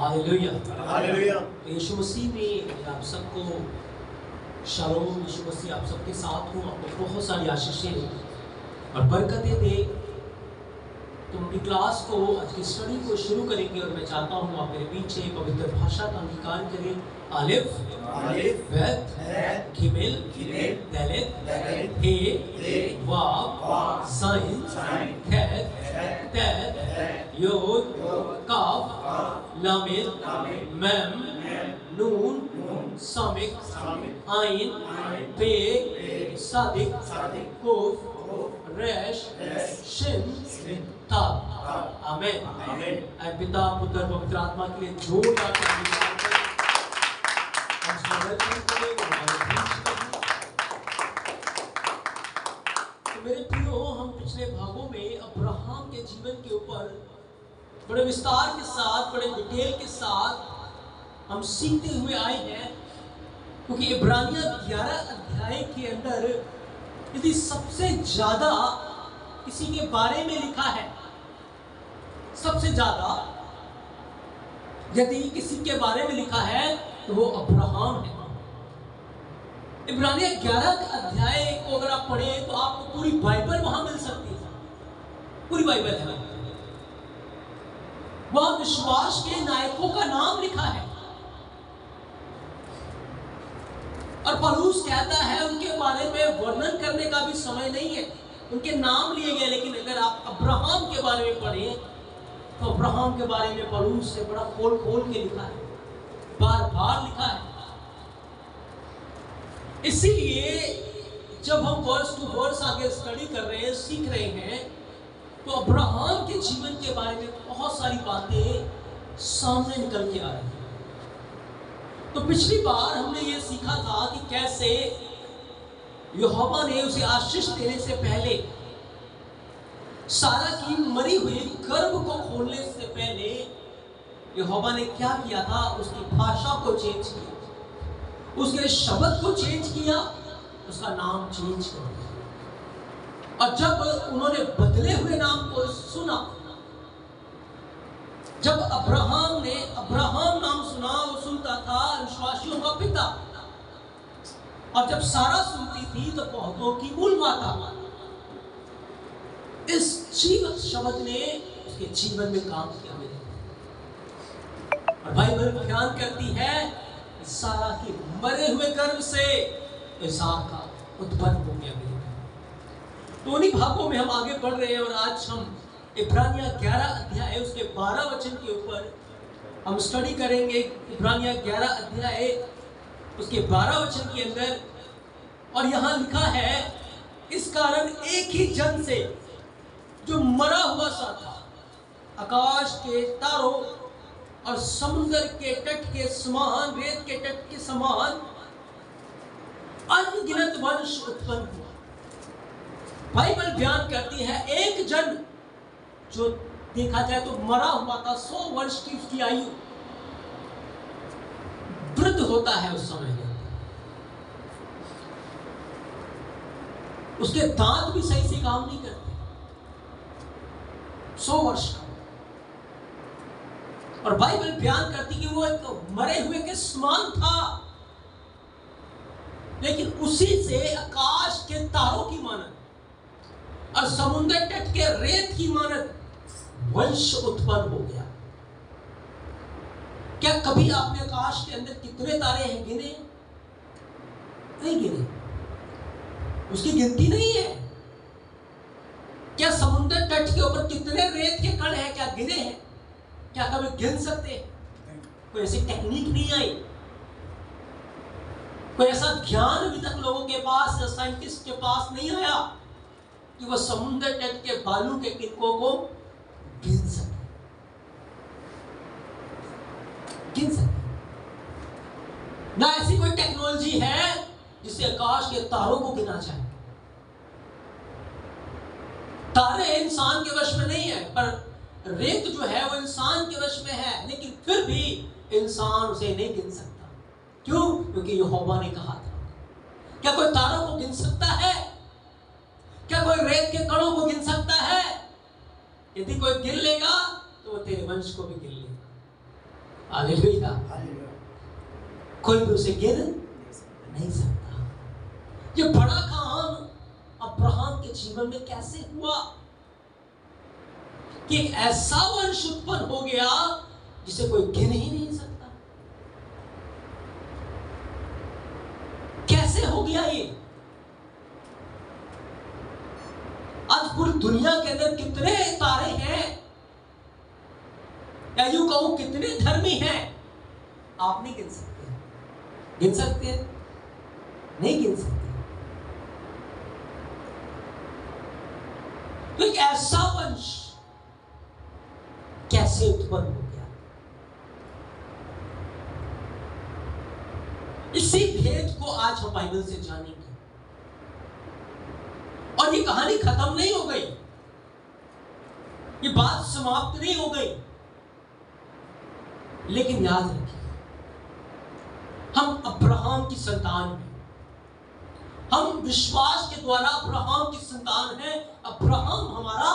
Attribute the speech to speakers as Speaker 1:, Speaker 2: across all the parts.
Speaker 1: Hallelujah
Speaker 2: hallelujah.
Speaker 1: Yeshu मसीह में आप सबको शालोम। यीशु मसीह आप सबके साथ हूँ। आपको बहुत सारी आशीषें और बरकतें दे। तो अपनी क्लास को आज की स्टडी को शुरू करेंगे और मैं चाहता हूँ आप मेरे पीछे पवित्र भाषा का अंगीकार करें। आलिफ बेत गिमेल दालेत हे वाव साइन थे तेत योद काफ लामेद मेम नून सामिक आइन पे सादिक कोफ रेश शिन ताब। आमीन। आमीन। पिता पुत्र पवित्र आत्मा के लिए जोरदार तालियां तो मेरे प्रियो, हम पिछले भागों में अब्राहम के जीवन के ऊपर बड़े विस्तार के साथ, बड़े डिटेल के साथ हम सीखते हुए आए हैं, क्योंकि इब्रानियों 11 अध्याय के अंदर यदि सबसे ज्यादा किसी के बारे में लिखा है, सबसे ज्यादा यदि किसी के बारे में लिखा है तो वो अब्राहम है। इब्रानियों 11 अध्याय को अगर आप पढ़ें तो आपको पूरी बाइबल वहां मिल सकती है। पूरी बाइबल है, वहां विश्वास के नायकों का नाम लिखा है और पौलुस कहता है उनके बारे में वर्णन करने का भी समय नहीं है, उनके नाम लिए गए। लेकिन अगर आप अब्राहम के बारे में पढ़ें तो अब्राहम के बारे में पौलुस से बड़ा खोल खोल के लिखा है, बार बार लिखा है। इसीलिए जब हम वर्स टू वर्स आगे स्टडी कर रहे हैं, सीख रहे हैं, तो अब्राहम के जीवन के बारे में बहुत सारी बातें सामने निकल के आ रही हैं। तो पिछली बार हमने ये सीखा था कि कैसे यहोवा ने उसे आशीष देने से पहले, सारा की मरी हुई गर्भ को खोलने से पहले यहोवा ने क्या किया था? उसकी भाषा को चेंज किया, उसके शब्द को चेंज किया, उसका नाम चेंज कर दिया। और जब उन्होंने बदले हुए नाम को सुना, जब अब्राहम ने अब्राहम नाम सुना, वो सुनता था विश्वासियों का पिता, और जब सारा सुनती थी तो पौधों की मूल माता। इस जीवत शब्द ने उसके जीवन में काम किया। और बाइबल बयान करती है सारा के मरे हुए गर्भ से इसहाक का उत्पन्न हो गया। तो उन्हीं भागों में हम आगे बढ़ रहे हैं और आज हम इब्रानियों 11 अध्याय उसके 12 वचन के ऊपर हम स्टडी करेंगे। इब्रानियों 11 अध्याय उसके 12 वचन के अंदर, और यहां लिखा है, इस कारण एक ही जन से जो मरा हुआ सा था, आकाश के तारों और समुद्र के तट के समान, रेत के तट के समान अनगिनत वंश उत्पन्न हुआ। बाइबल बयान करती है एक जन जो देखा जाए तो मरा हुआ था, 100 वर्ष की उसकी आयु, वृद्ध होता है उस समय में, उसके दांत भी सही से काम नहीं करते, 100 वर्ष का। और बाइबल बयान करती कि वो एक मरे हुए के समान था, लेकिन उसी से आकाश के तारों की मानद और समुद्र तट के रेत की मानद वंश उत्पन्न हो गया। क्या कभी आपने आकाश के अंदर कितने तारे हैं गिने? नहीं गिने, उसकी गिनती नहीं है। क्या समुद्र तट के ऊपर कितने रेत के कण हैं, क्या गिने हैं? क्या कभी गिन सकते? कोई ऐसी टेक्निक नहीं आई, कोई ऐसा ज्ञान अभी तक लोगों के पास, साइंटिस्ट के पास नहीं आया कि वह समुद्र तट के बालू के किनकों को गिन सके। ना ऐसी कोई टेक्नोलॉजी है जिससे आकाश के तारों को गिना जाए। तारे इंसान के वश में नहीं है, पर रेत जो है वो इंसान के वश में है, लेकिन फिर भी इंसान उसे नहीं गिन सकता। क्यों? क्योंकि यहोवा ने कहा था। क्या कोई तारों को गिन सकता है? क्या कोई रेत के कणों को गिन सकता है? यदि कोई गिन लेगा तो वो तेरे वंश को भी गिन लेगा। हालेलुया। कोई भी उसे गिन नहीं सकता। ये बड़ा काम अब्राहम के जीवन में कैसे हुआ कि एक ऐसा वंश उत्पन्न हो गया जिसे कोई गिन ही नहीं सकता। कैसे हो गया ये? आज पूरी दुनिया के अंदर कितने तारे हैं, या यूं कहूं कितने धर्मी हैं, आप नहीं गिन सकते। गिन सकते हैं? नहीं गिन सकते। तो एक ऐसा वंश कैसे उत्पन्न हो गया? इसी भेद को आज हम बाइबल से जानेंगे। और ये कहानी खत्म नहीं हो गई, ये बात समाप्त नहीं हो गई। लेकिन याद रखिए, हम अब्राहम की संतान हैं। हम विश्वास के द्वारा अब्राहम की संतान हैं। अब्राहम हमारा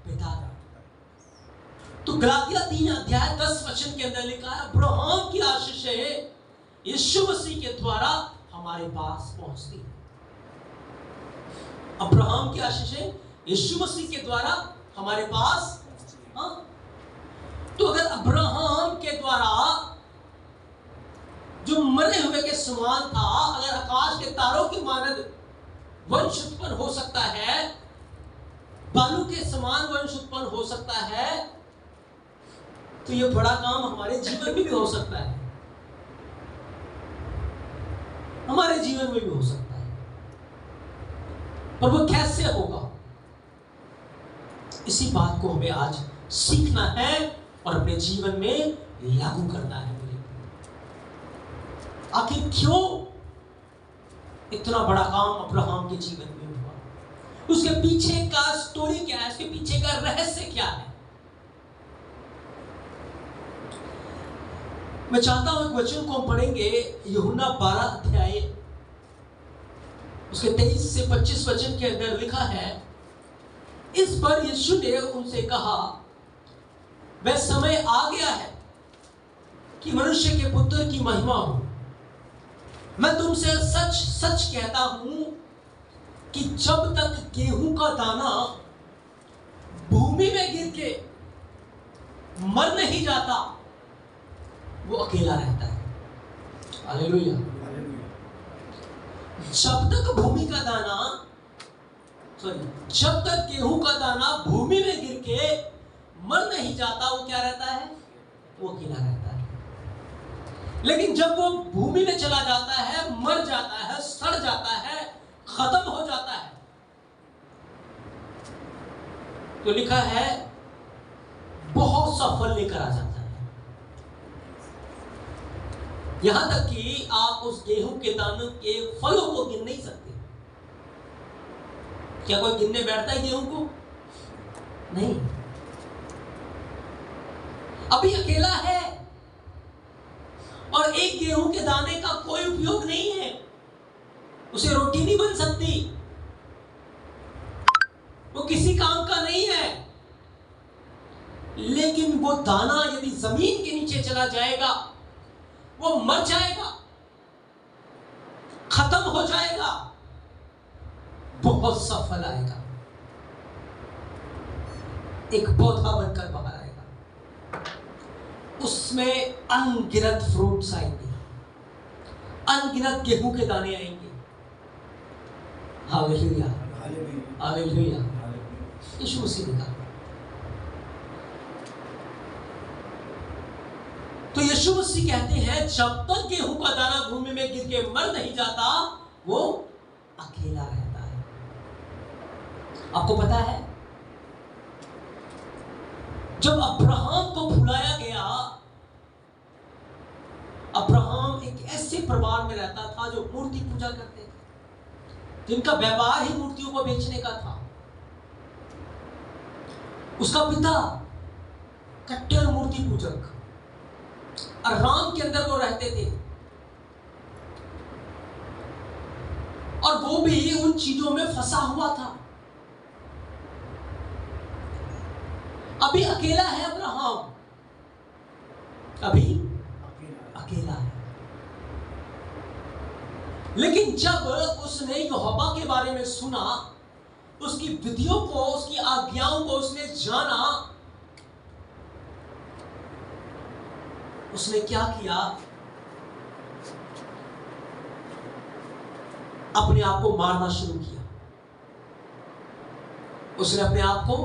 Speaker 1: पिता था। तो गलातिया 3:10 के अंदर लिखा है, अब्राहम की आशीषें यीशु मसीह के द्वारा हमारे पास पहुंचती है। अब्राहम की आशीषें यीशु मसीह के द्वारा हमारे पास। हाँ, तो अगर अब्राहम के द्वारा जो मरे हुए के समान था, अगर आकाश के तारों की मानद वंश उत्पन्न हो सकता है, बालू के समान वंश उत्पन्न हो सकता है, तो यह बड़ा काम हमारे जीवन में भी हो सकता है। हमारे जीवन में भी हो सकता है, पर वो कैसे होगा? इसी बात को हमें आज सीखना है और अपने जीवन में लागू करना है। आखिर क्यों इतना बड़ा काम अब्राहम के जीवन में हुआ? उसके पीछे का स्टोरी क्या है? उसके पीछे का रहस्य क्या है? मैं चाहता हूं एक वचन को हम पढ़ेंगे, यूहन्ना 12 अध्याय उसके 23 से 25 वचन के अंदर लिखा है, इस पर यीशु ने उनसे कहा, वह समय आ गया है कि मनुष्य के पुत्र की महिमा हो। मैं तुमसे सच सच कहता हूं कि जब तक गेहूं का दाना भूमि में गिर के मर नहीं जाता, वो अकेला रहता है। हालेलुया। जब तक भूमि का दाना जब तक गेहूं का दाना भूमि में गिर के मर नहीं जाता, वो क्या रहता है? वो अकेला रहता है। लेकिन जब वो भूमि में चला जाता है, मर जाता है, सड़ जाता है, खत्म हो जाता है, तो लिखा है बहुत सा फल लेकर आ जाता है। यहां तक कि आप उस गेहूं के दानों के फलों को गिन नहीं सकते। क्या कोई गिनने बैठता है गेहूं को? नहीं। अभी अकेला है और एक गेहूं के दाने का कोई उपयोग नहीं है, उसे रोटी नहीं बन सकती, वो किसी काम का नहीं है। लेकिन वो दाना यदि जमीन के नीचे चला जाएगा, वो मर जाएगा, खत्म हो जाएगा, बहुत सा फल आएगा, एक पौधा बनकर बाहर आएगा, उसमें अनगिनत फ्रूट्स आएंगे, अनगिनत गेहूं के दाने आएंगे। Hallelujah, hallelujah. यीशु मसीह ने कहा। तो यीशु मसीह कहते हैं, जब तक गेहूं का दाना भूमि में गिर के मर नहीं जाता, वो अकेला रहता है। आपको पता है, जब अब्राहम को बुलाया गया, अब्राहम एक ऐसे परिवार में रहता था जो मूर्ति पूजा करते थे, जिनका व्यापार ही मूर्तियों को बेचने का था। उसका पिता कट्टर मूर्ति पूजक, अराम के अंदर वो रहते थे, और वो भी उन चीजों में फंसा हुआ था। अभी अकेला है अब्राहम, अभी लेकिन जब उसने यहोवा के बारे में सुना, उसकी विधियों को, उसकी आज्ञाओं को उसने जाना, उसने क्या किया? अपने आप को मारना शुरू किया। उसने अपने आप को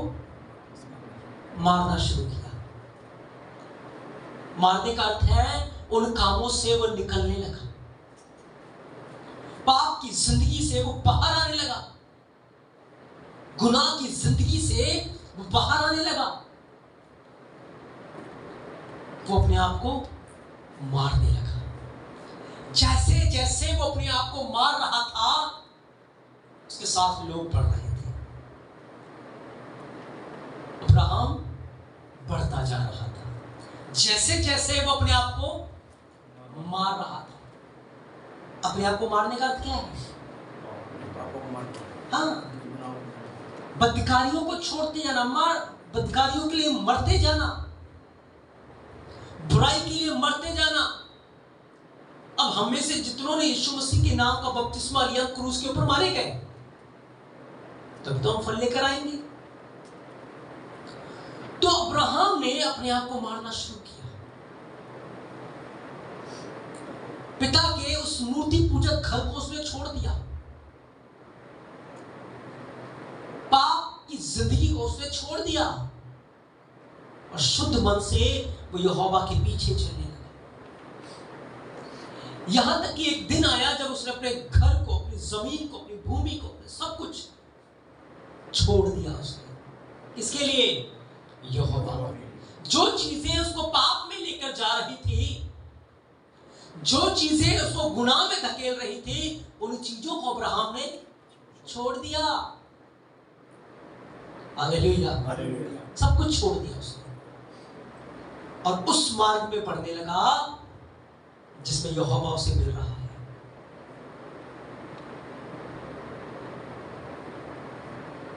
Speaker 1: मारना शुरू किया। मारने का अर्थ है उन कामों से वो निकलने लगा, पाप की जिंदगी से वो बाहर आने लगा, गुनाह की जिंदगी से वो बाहर आने लगा। वो अपने आप को मारने लगा। जैसे जैसे वो अपने आप को मार रहा था, उसके साथ लोग बढ़ रहे थे। अब्राहम बढ़ता जा रहा था जैसे जैसे वो अपने आप को मार रहा था। अपने आप को मारने का अर्थ क्या है? हाँ, बदकारियों को छोड़ते जाना, बदकारियों के लिए मरते जाना, बुराई के लिए मरते जाना। अब हम में से जितनों ने यीशु मसीह के नाम का बपतिस्मा लिया, क्रूस के ऊपर मारे गए, तब तो हम फल लेकर आएंगे। तो अब्राहम ने अपने आप को मारना शुरू किया। पिता के उस मूर्ति पूजक घर को उसने छोड़ दिया, पाप की जिंदगी को उसने छोड़ दिया और शुद्ध मन से वो यहोवा के पीछे चलने लगा। यहां तक कि एक दिन आया जब उसने अपने घर को, अपनी जमीन को, अपनी भूमि को, अपने सब कुछ छोड़ दिया उसने। किसके लिए? यहोवा। जो चीजें उसको पाप में लेकर जा रही थी, जो चीजें उसको गुनाह में धकेल रही थी, उन चीजों को अब्राहम ने छोड़ दिया। हालेलुया। सब कुछ छोड़ दिया उसने और उस मार्ग पे पढ़ने लगा जिसमें यहोवा उसे मिल रहा है।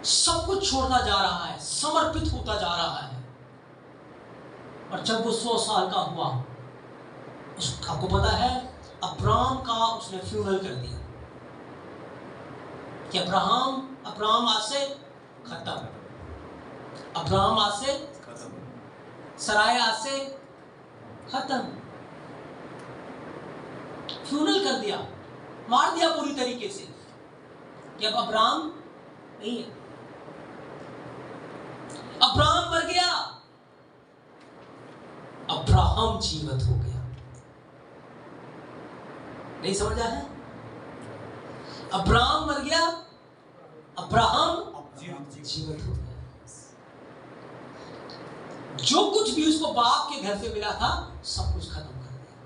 Speaker 1: सब कुछ छोड़ता जा रहा है, समर्पित होता जा रहा है। और जब वो 100 साल का हुआ, आपको पता है अब्राहम का उसने फ्यूनरल कर दिया कि अब्राहम आज से खत्म, अब्राहम आज से खत्म, सराय आज से खत्म। फ्यूनरल कर दिया, मार दिया पूरी तरीके से कि अब अब्राहम नहीं है। अब्राहम मर गया, अब्राहम जीवित हो गया। नहीं समझा है? अब्राहम मर गया, अब्राहम जीवित हो गया। जो कुछ भी उसको बाप के घर से मिला था, सब कुछ खत्म कर दिया।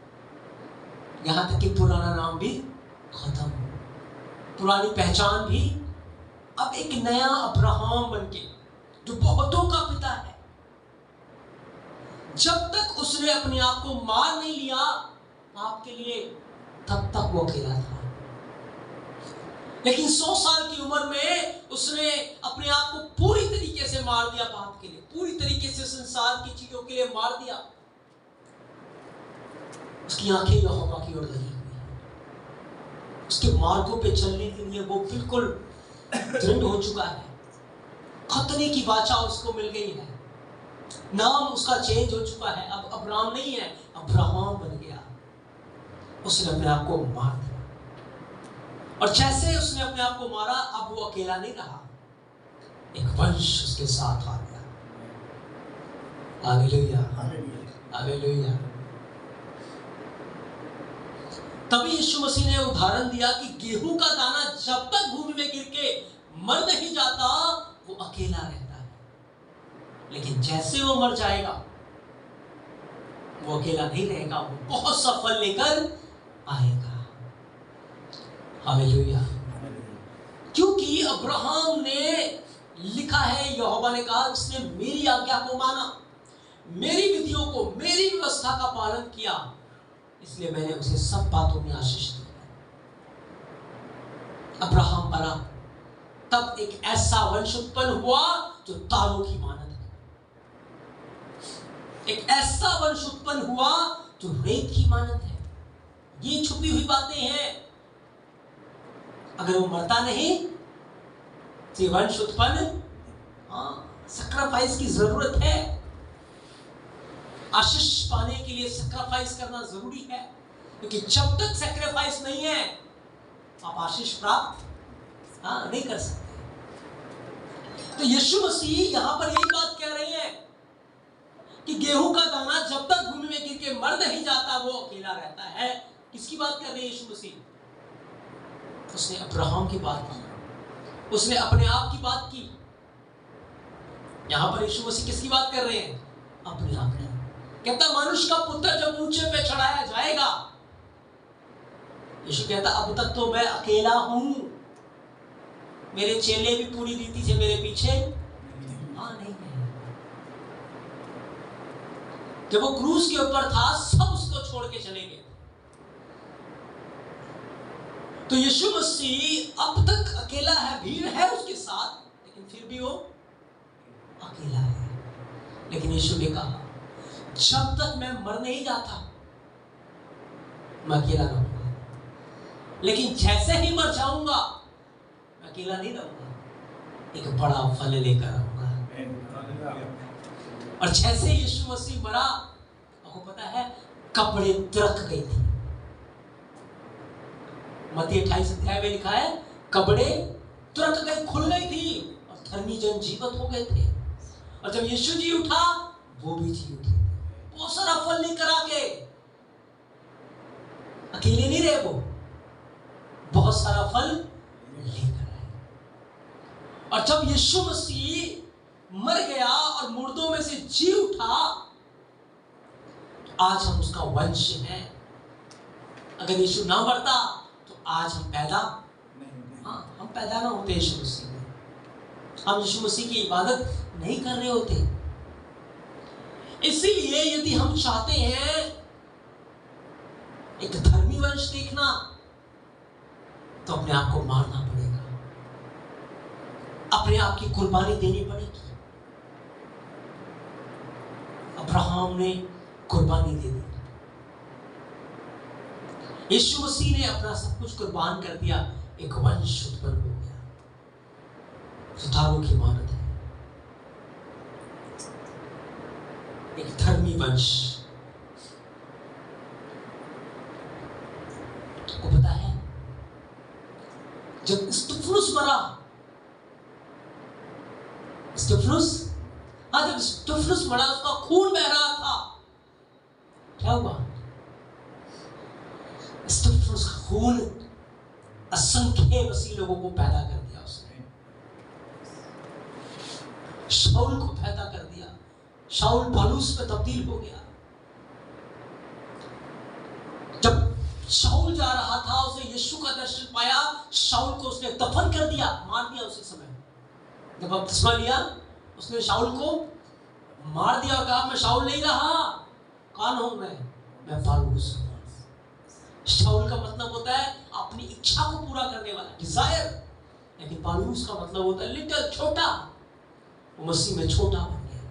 Speaker 1: यहां तक कि पुराना नाम भी खत्म, पुरानी पहचान भी। अब एक नया अब्राहम बनके, जो बहुतों का पिता है। जब तक उसने अपने आप को मार नहीं लिया आपके लिए, तब तक वो अकेला था। लेकिन 100 साल की उम्र में उसने अपने आप को पूरी तरीके से मार दिया बाप के लिए, पूरी तरीके से संसार की चीजों के लिए मार दिया। उसकी आंखें यहोवा की ओर लगी हुई है। उसके मार्गों पे चलने के लिए वो बिल्कुल दृढ़ हो चुका है। खतने की वाचा उसको मिल गई है। नाम उसका चेंज हो चुका है। अब अब्राहम नहीं है, अब्राहम बन गया। उसने अपने आप को मार दिया और जैसे उसने अपने आप को मारा, अब वो अकेला नहीं रहा, एक वंश उसके साथ आ गया। Hallelujah, hallelujah. तभी यीशु मसीह ने उदाहरण दिया कि गेहूं का दाना जब तक भूमि में गिर के मर नहीं जाता, वो अकेला रहता है। लेकिन जैसे वो मर जाएगा, वो अकेला नहीं रहेगा, वो बहुत सा फल लेकर आएगा। हालेलुया। क्योंकि अब्राहम ने लिखा है, यहोवा ने कहा, उसने मेरी आज्ञा को माना, मेरी विधियों को, मेरी व्यवस्था का पालन किया, इसलिए मैंने उसे सब बातों में आशीष दी। अब्राहम मरा, तब एक ऐसा वंश उत्पन्न हुआ जो तारों की मानद है। एक ऐसा वंश उत्पन्न हुआ जो रेत की मानद है। ये छुपी हुई बातें हैं। अगर वो मरता नहीं तो वंश उत्पन्न, सैक्रिफाइस की जरूरत है। आशीष पाने के लिए सैक्रिफाइस करना जरूरी है, क्योंकि जब तक सैक्रिफाइस नहीं है आप आशीष प्राप्त नहीं कर सकते। तो यीशु मसीह यहां पर यही बात कह रहे हैं कि गेहूं का दाना जब तक भूमि में गिर के मर नहीं जाता वो अकेला रहता है। किसकी बात कर रहे हैं यीशु मसीह? उसने अब्राहम की बात की, उसने अपने आप की बात की। यहां पर यीशु मसीह किसकी बात कर रहे हैं? अपने आप की। कहता मनुष्य का पुत्र जब ऊंचे पे चढ़ाया जाएगा, यीशु कहता अब तक तो मैं अकेला हूं, मेरे चेले भी पूरी रीति से मेरे पीछे नहीं है। जब वो क्रूस के ऊपर था सब उसको छोड़ के चले गए। तो यीशु मसीह अब तक अकेला है, भीड़ है उसके साथ, लेकिन फिर भी वो अकेला है। लेकिन यीशु ने कहा जब तक मैं मर नहीं जाता मैं अकेला रहूंगा, लेकिन जैसे ही मर जाऊंगा मैं अकेला नहीं रहूंगा, एक बड़ा फल लेकर आऊंगा। और जैसे यीशु मसीह मरा, आपको पता है कपड़े तिरक गई थी। मत्ती 28 अध्याय में लिखा है कपड़े तुरक गए, खुल गई थी और धर्मी जन जीवित हो गए थे। और जब यीशु जी उठा वो भी जी उठे, बहुत सारा फल लेकर आके। अकेले नहीं रहे, वो बहुत सारा फल लेकर आए। और जब यीशु मसीह मर गया और मुर्दों में से जी उठा, आज हम उसका वंश हैं। अगर यीशु ना मरता तो आज हम पैदा हम पैदा ना होते यीशु मसीह में, हम यीशु मसीह की इबादत नहीं कर रहे होते। इसीलिए यदि हम चाहते हैं एक धर्मी वंश देखना, तो अपने आप को मारना पड़ेगा, अपने आप की कुर्बानी देनी पड़ेगी। अब्राहम ने कुर्बानी दे दी, यीशु मसीह ने अपना सब कुछ कुर्बान कर दिया, एक वंश उत्पन्न हो गया। सुधारों की इमारत है, एक धर्मी वंश। आपको पता है जब स्तिफनुस मरा, जब स्तिफनुस मरा उसका खून बह रहा था, क्या हुआ? स्तिफनुस का खून असंख्य मसीह लोगों को पैदा कर दिया, उसने शाऊल को पैदा कर दिया। शाऊल पौलुस में तब्दील हो गया। जब शाऊल जा रहा था, उसने यीशु का दर्शन पाया, शाऊल को उसने दफन कर दिया, मार दिया उसी समय। जब बपतिस्मा लिया उसने शाऊल को मार दिया और कहा मैं शाऊल नहीं रहा, कौन हूं मैं पौलुस। शाऊल का मतलब होता है अपनी इच्छा को पूरा करने वाला, डिजायर। लेकिन पौलुस का मतलब होता है लिटिल, छोटा। वो मसीह में छोटा बन गया।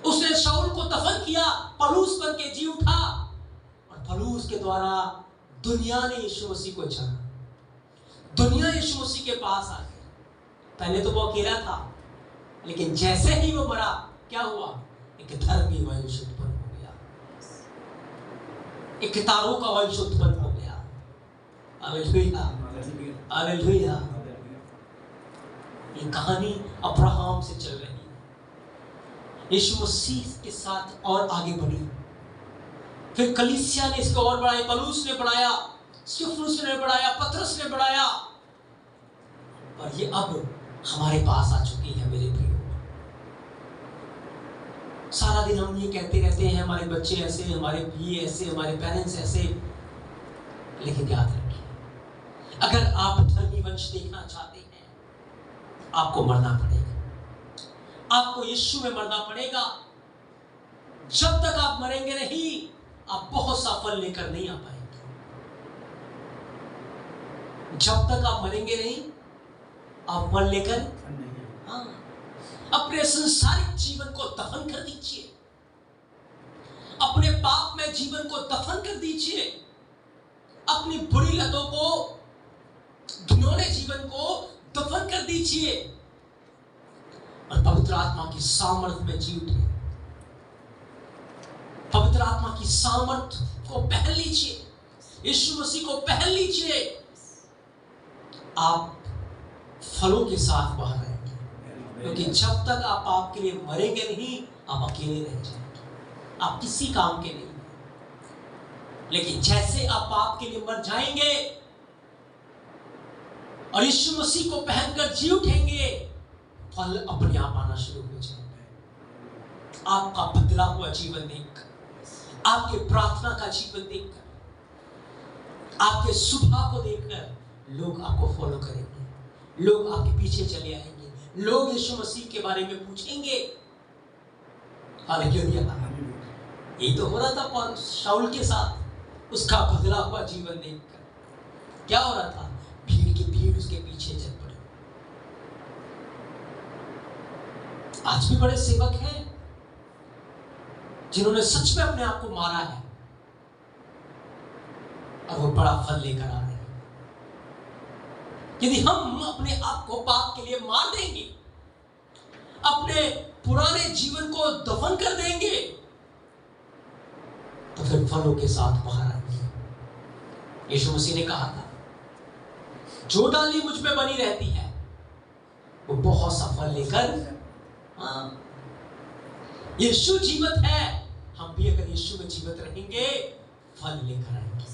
Speaker 1: उसने शाऊल को दफन किया, पौलुस बन के जी उठा, और पौलुस के द्वारा दुनिया ने यीशु मसीह को जाना। दुनिया यीशु मसीह के पास आ गई। पहले तो वो अकेला था, लेकिन जैसे ही वो मरा, क्या हुआ? एक धर्मी वंश उत्पन्न हो गया, एक तारों का वंश उत्पन्न हो गया। Hallelujah, hallelujah. ये कहानी अब्राहम से चल रही है, यीशु मसीह के साथ और आगे बढ़ी। फिर कलीसिया ने इसको और बढ़ाया, पौलुस ने बढ़ाया, स्तिफनुस ने बढ़ाया, पतरस ने बढ़ाया, और ये अब हमारे पास आ चुकी है। मेरे प्रियो, सारा दिन हम ये कहते रहते हैं हमारे बच्चे ऐसे, हमारे ये ऐसे, हमारे पेरेंट्स ऐसे। लेकिन याद रखिए, अगर आप धर्मी वंश देखना चाहते हैं, आपको मरना पड़ेगा, आपको यीशु में मरना पड़ेगा। जब तक आप मरेंगे नहीं, आप बहुत सा फल लेकर नहीं आ पाएंगे। जब तक आप मरेंगे नहीं, आप फल लेकर अपने संसारिक जीवन को दफन कर दीजिए, अपने पाप में जीवन को दफन कर दीजिए, अपनी बुरी लतों को घिनौने जीवन को दफन कर दीजिए और पवित्र आत्मा की सामर्थ में जी उठिए। पवित्र आत्मा की सामर्थ को पहन लीजिए, यीशु मसीह को पहन लीजिए। आप फलों के साथ बाहर आएंगे, क्योंकि जब तक आप पाप के लिए मरेंगे नहीं, आप अकेले रह जाएंगे, आप किसी काम के नहीं। लेकिन जैसे आप पाप के लिए मर जाएंगे और यीशु मसीह को पहनकर जी उठेंगे, फल अपने आप आना शुरू हो जाएंगे। आपका बदला हुआ जीवन देखकर, आपके प्रार्थना का जीवन देखकर, आपके सुबह को देखकर लोग आपको फॉलो करेंगे, लोग आपके पीछे चले आएंगे, लोग यीशु मसीह के बारे में पूछेंगे। हालेलुया। यही तो हो रहा था शाऊल के साथ, उसका बदला हुआ जीवन देखकर क्या हो रहा था? भीड़ की भीड़ उसके पीछे चल पड़ी। आज भी बड़े सेवक हैं जिन्होंने सच में अपने आप को मारा है और वो बड़ा फल लेकर आ रहे हैं। यदि हम अपने आप को पाप के लिए मार देंगे, अपने पुराने जीवन को दफन कर देंगे, तो फिर फलों के साथ बाहर आएंगे। यीशु मसीह ने कहा था, जो डाली मुझ में बनी रहती है वो बहुत सा फल लेकर, यीशु जीवित है, हम भी अगर यीशु में जीवित रहेंगे फल लेकर आएंगे।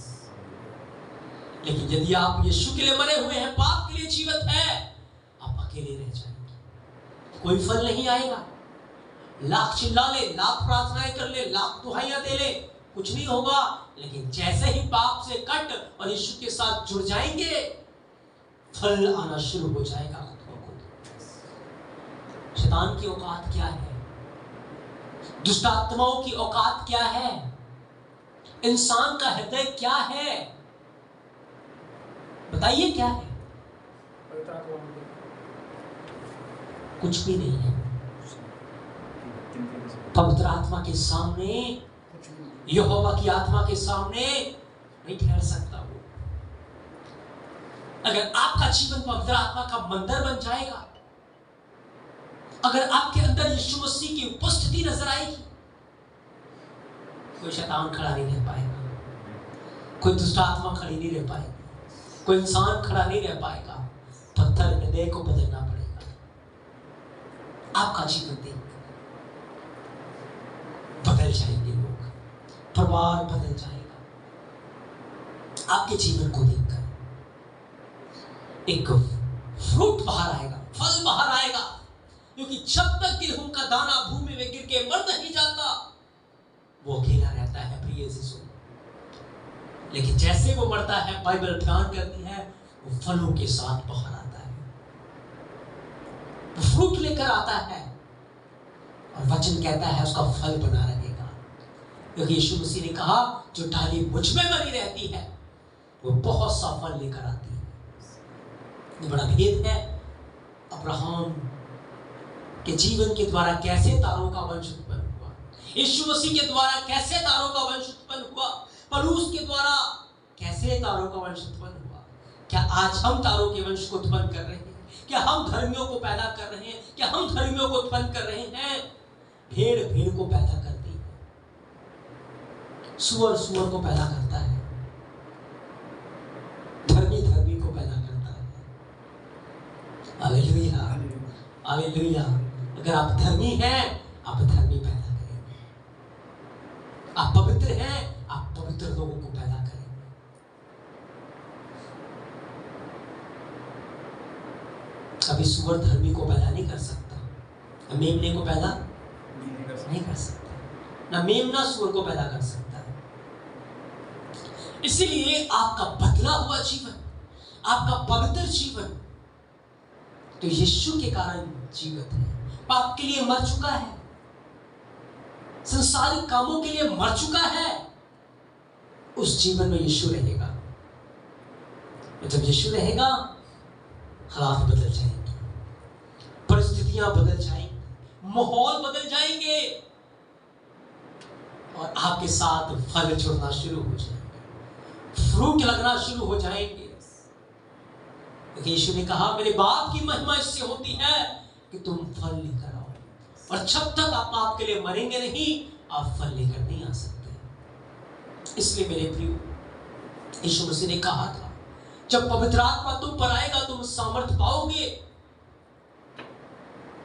Speaker 1: लेकिन यदि आप यीशु के लिए मरे हुए हैं, पाप के लिए जीवित है, आप अकेले रह जाएंगे, कोई फल नहीं आएगा। लाख चिल्ला ले, लाख प्रार्थनाएं कर ले, लाख दुहाइयां दे ले, कुछ नहीं होगा। लेकिन जैसे ही पाप से कट और यीशु के साथ जुड़ जाएंगे, फल आना शुरू हो जाएगा। शैतान की औकात क्या है? दुष्ट आत्माओं की औकात क्या है? इंसान का हृदय क्या है? बताइए क्या है? कुछ भी नहीं है। पवित्र आत्मा के सामने, यहोवा की आत्मा के सामने नहीं ठहर सकता वो। अगर आपका जीवन पवित्र आत्मा का मंदिर बन जाएगा, अगर आपके अंदर यीशु मसीह की उपस्थिति नजर आएगी, कोई शैतान खड़ा नहीं रह पाएगा, कोई दुष्ट आत्मा खड़ी नहीं रह पाएगी, कोई इंसान खड़ा नहीं रह पाएगा। पत्थर हृदय को बदलना पड़ेगा। आपका जीवन देख बदल जाएंगे लोग, परिवार बदल जाएगा। आपके जीवन को देखकर एक फ्रूट बाहर आएगा, फल बाहर आएगा, क्योंकि जब तक गेहूं का दाना भूमि में गिर के मर नहीं जाता, वो अकेला रहता है। प्रिय यीशु, लेकिन जैसे वो मरता है, बाइबल बयान करती है, वो फलों के साथ बाहर आता है, वो फ्रूट लेकर आता है, और वचन कहता है उसका फल बना रहेगा। क्योंकि यीशु मसीह ने कहा, जो डाली मुझ में बनी रहती है वो बहुत सा फल लेकर आती है। ये बड़ा भेद है। अब्राहम के जीवन के द्वारा कैसे तारों का वंश उत्पन्न हुआ, यीशु मसीह के द्वारा कैसे तारों का वंश उत्पन्न हुआ, पौलुस के द्वारा कैसे तारों का वंश उत्पन्न हुआ। क्या आज हम तारों के वंश को उत्पन्न कर रहे हैं? क्या हम धर्मियों को पैदा कर रहे हैं? क्या हम धर्मियों को उत्पन्न कर रहे हैं? भेड़ भेड़ को पैदा करती है, सुअर सुअर को पैदा करता है, धर्मी धर्मी को पैदा करता है। Hallelujah, hallelujah. अगर आप धर्मी हैं, आप धर्मी पैदा करेंगे। आप पवित्र हैं, आप पवित्र लोगों को पैदा करेंगे। कभी सुअर धर्मी को पैदा नहीं कर सकता, मेमने को पैदा नहीं कर सकता, ना मेमना सुअर को पैदा कर सकता है। इसीलिए आपका बदला हुआ जीवन, आपका पवित्र जीवन तो यीशु के कारण जीवित है। पाप के लिए मर चुका है, संसारिक कामों के लिए मर चुका है, उस जीवन में यीशु रहेगा। जब यीशु रहेगा, हालात बदल जाएंगे, परिस्थितियां बदल जाएंगी, माहौल बदल जाएंगे, और आपके साथ फल जुड़ना शुरू हो जाएंगे, फ्रूट लगना शुरू हो जाएंगे। क्योंकि यीशु ने कहा मेरे बाप की महिमा इससे होती है कि तुम फल लेकर आओ, और जब तक आप पाप के लिए मरेंगे नहीं, आप फल लेकर नहीं आ सकते। इसलिए मेरे प्रियो, यीशु मसीह ने कहा था जब पवित्र आत्मा तुम पर आएगा तुम सामर्थ पाओगे,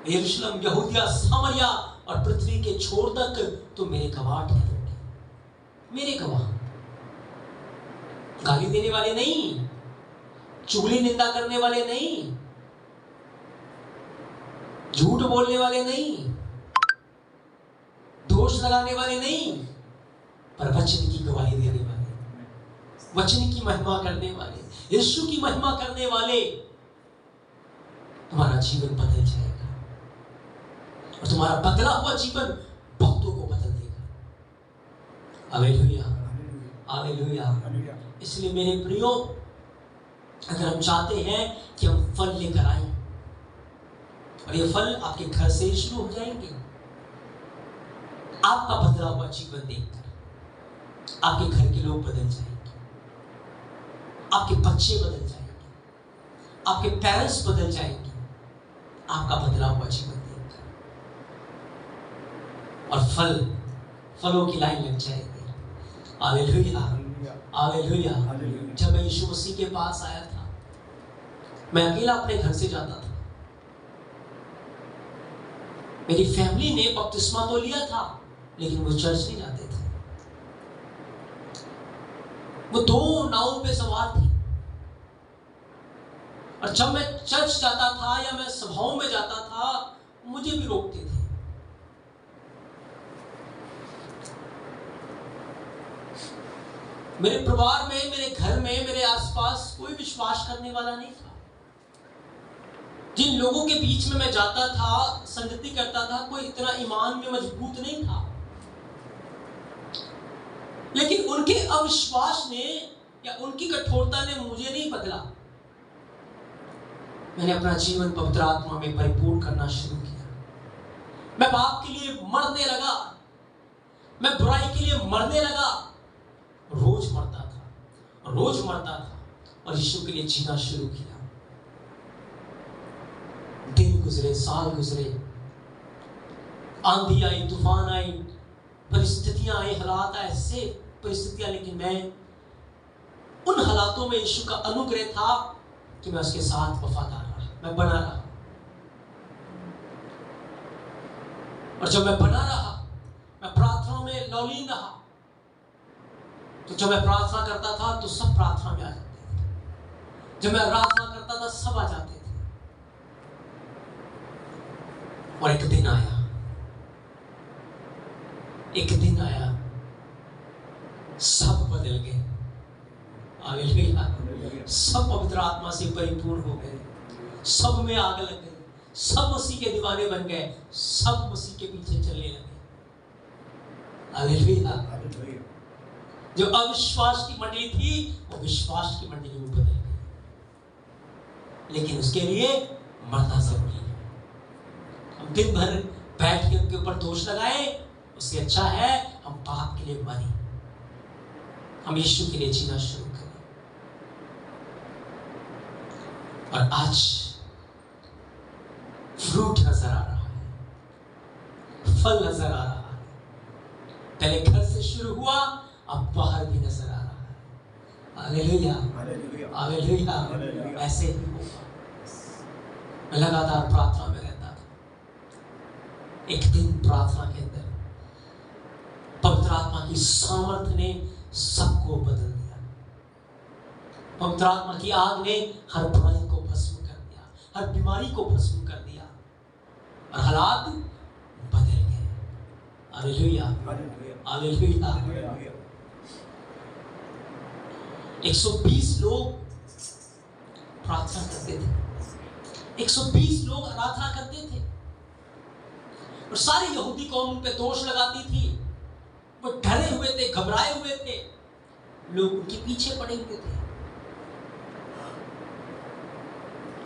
Speaker 1: यरूशलेम, यहूदिया, सामरिया और पृथ्वी के छोर तक तुम मेरे गवाह ठहरोगे। मेरे गवाह, गाली देने वाले नहीं, चुगली निंदा करने वाले नहीं, झूठ बोलने वाले नहीं, दोष लगाने वाले नहीं, पर वचन की गवाही देने वाले, वचन की महिमा करने वाले, यीशु की महिमा करने वाले। तुम्हारा जीवन बदल जाएगा और तुम्हारा बदला हुआ जीवन भक्तों को बदल देगा। Hallelujah, hallelujah. इसलिए मेरे प्रियो, अगर हम चाहते हैं कि हम फल लेकर आए, और ये फल आपके घर से ही शुरू हो जाएंगे, आपका बदला हुआ जीवन देखकर आपके घर के लोग बदल जाएंगे, आपके बच्चे बदल जाएंगे, आपके पेरेंट्स बदल जाएंगे, आपका बदला हुआ जीवन देखकर, और फलों की लाइन लग जाएगी। Hallelujah, hallelujah. जब मैं यीशु मसीह के पास आया था, मैं अकेला अपने घर से जाता था। मेरी फैमिली ने बपतिस्मा तो लिया था, लेकिन वो चर्च नहीं जाते थे। वो 2 नावों पे सवार थे, और जब मैं चर्च जाता था या मैं सभाओं में जाता था, मुझे भी रोकते थे। मेरे परिवार में, मेरे घर में, मेरे आसपास कोई विश्वास करने वाला नहीं था। जिन लोगों के बीच में मैं जाता था, संगति करता था, कोई इतना ईमान में मजबूत नहीं था। लेकिन उनके अविश्वास ने या उनकी कठोरता ने मुझे नहीं बदला। मैंने अपना जीवन पवित्र आत्मा में परिपूर्ण करना शुरू किया। मैं पाप के लिए मरने लगा, मैं बुराई के लिए मरने लगा, रोज मरता था, रोज मरता था, और यीशु के लिए जीना शुरू किया। दिन गुजरे, साल गुजरे, आंधी आई, तूफान आई, परिस्थितियां आई, हालात आए, ऐसे परिस्थितियां, लेकिन मैं उन हालातों में यीशु का अनुग्रह था कि मैं उसके साथ वफादार रहा, मैं बना रहा। और जब मैं बना रहा, मैं प्रार्थना में लौलीन रहा, तो जब मैं प्रार्थना करता था तो सब प्रार्थना में आ जाते थे, जब मैं प्रार्थना करता था सब आ जाते थे। और एक दिन आया, सब बदल गए। हालेलुया, सब पवित्र आत्मा से परिपूर्ण हो गए, सब में आग लग गई, सब मसीह के दीवाने बन गए, सब मसीह के पीछे चलने लगे। हालेलुया। जो अविश्वास की मंडली थी, वो विश्वास की मंडली में बदल गई। लेकिन उसके लिए मरना जरूरी है। हम दिन भर बैठ के उनके ऊपर दोष लगाए, उससे अच्छा है हम पाप के लिए मरें, हम यीशु के लिए जीना शुरू करें। और आज फ्रूट नजर आ रहा है, फल नजर आ रहा है। पहले घर से शुरू हुआ, अब बाहर भी नजर आ रहा है। Hallelujah, hallelujah. ऐसे ही होगा। मैं लगातार प्रार्थना में रहता था। एक दिन प्रार्थना के अंदर पवित्र आत्मा की सामर्थ्य ने सबको बदल दिया। पवित्र आत्मा की आग ने हर बुराई को भस्म कर दिया, हर बीमारी को भस्म कर दिया, और हालात बदल गए। Hallelujah, hallelujah. 120 लोग प्रार्थना करते थे, 120 लोग आराधना करते थे, और सारी यहूदी कौम उन पे दोष लगाती थी। वो डरे हुए थे, घबराए हुए थे, लोग उनके पीछे पड़े हुए थे।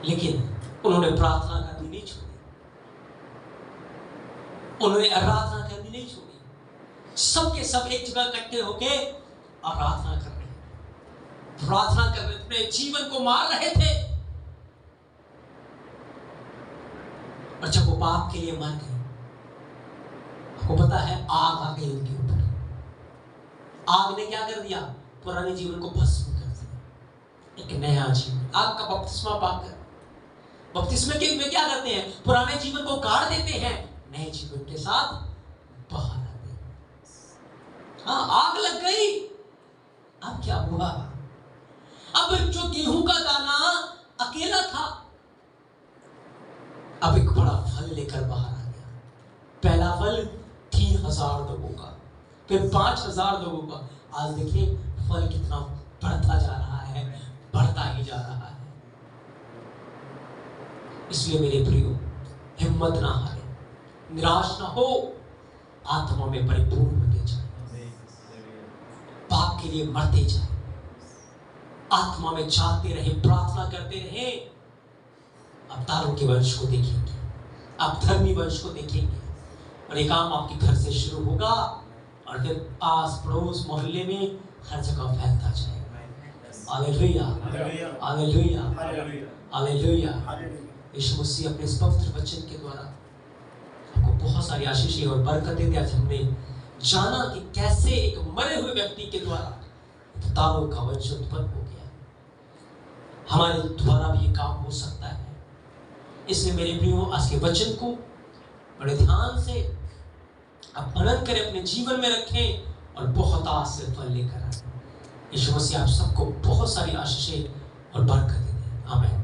Speaker 1: लेकिन उन्होंने प्रार्थना करनी नहीं छोड़ी, उन्होंने आराधना करनी नहीं छोड़ी। सबके सब एक जगह इकट्ठे होके आराधना कर रहे, प्रार्थना कर रहे, अपने जीवन को मार रहे थे, और जब वो पाप के लिए मर गए, आपको पता है आग आ गई उनके ऊपर। आग ने क्या कर दिया? पुराने जीवन को भस्म कर दिया, एक नया जीवन। आग का बपतिस्मा पाकर, बपतिस्मे के में क्या करते हैं? पुराने जीवन को गाड़ देते हैं, नए जीवन के साथ बाहर आते हैं। हाँ, आग लग गई। अब क्या हुआ? अब जो गेहूं का दाना अकेला था, अब एक बड़ा फल लेकर बाहर आ गया। पहला फल 3000 लोगों का, फिर 5000 लोगों का। आज देखिए फल कितना बढ़ता जा रहा है, बढ़ता ही जा रहा है। इसलिए मेरे प्रियो, हिम्मत ना हारे, निराश ना हो, आत्मा में परिपूर्ण होते जाए, पाप के लिए मरते जाए, आत्मा में जाते रहे, प्रार्थना करते रहे। आप तारों के वंश को देखेंगे, आप धर्मी वंश को देखेंगे, और ये काम आपके घर से शुरू होगा और फिर आस पड़ोस मोहल्ले में हर जगह फैलता जाएगा। Hallelujah, hallelujah, hallelujah. Yeshu Masih अपने इस पवित्र वचन के द्वारा आपको बहुत सारी आशीषें और बरकतें दी। आज हमने जाना कि कैसे एक मरे हुए व्यक्ति के द्वारा तारों का वंश उत्पन्न हो गया। हमारे द्वारा भी ये काम हो सकता है। इसलिए मेरे प्रियो, आज के वचन को बड़े ध्यान से आप मनन करें, अपने जीवन में रखें और बहुत आस से फल लेकर आए। यीशु मसीह आप सबको बहुत सारी आशीषें और बरकतें दें। आमीन।